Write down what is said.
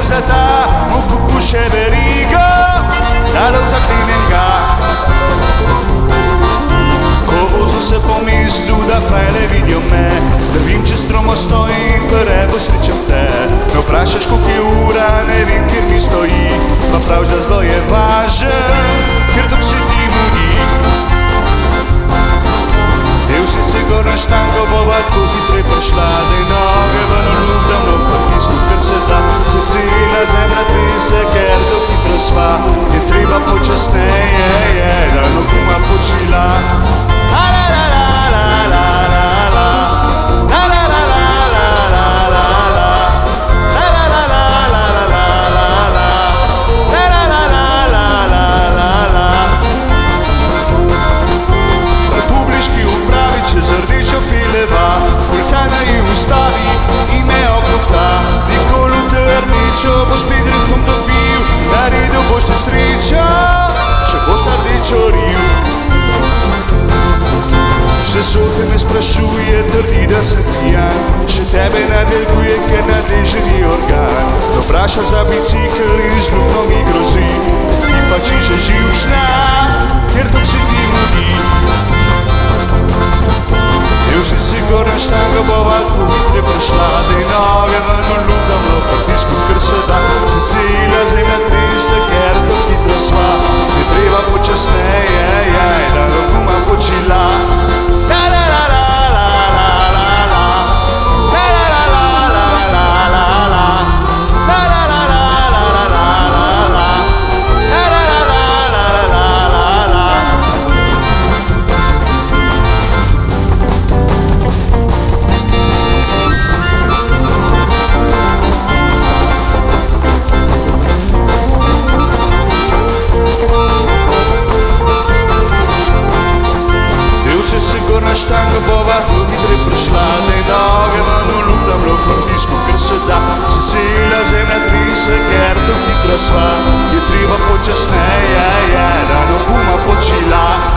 zlata, mu kupu še verigo, dalo zaklenjen ga. Ko vozim se po mestu, da frajle vidijo me, drvim čez stromo stojim, prebo srečam te. Me vprašaš, koliko je ura, ne vem, kjer mi stoji, pa praviš, da zelo je važen, ker dok se ti mudi. Del si se gor na štango, bova tako hitrej prišla, daj noge ven olupljam, no pritisku, ker se da, se cela zemlja trese, ker dok hitro sva, je treba počasneje, da no kuma počila. Policajna ji ustavi in me oklofta, nikoli v trničo boš spet ritmom dobil, naredil boš ti srečo, če boš na rdečo ril. Vse sote me sprašuje, trdi, da sem pijan, še tebe nadelguje, ker nadležni organ. Vpraša za bicikl in z lukno mi grozi, ti pa či že živšna, ker dok se ti mudi. Del si si gor na štango, bova tako hitrej prišla, daj noge ven olupljam, no pritisku, ker se da, se cela zemlja trese, ker dok hitro sva, je treba počasneje, da no kuma počila. Na štango bova tako hitrej prišla, daj noge ven olupljam, no pritisku, ker se da, se cela zemlja trese, ker dok hitro sva, je treba počasneje, da no kuma počila.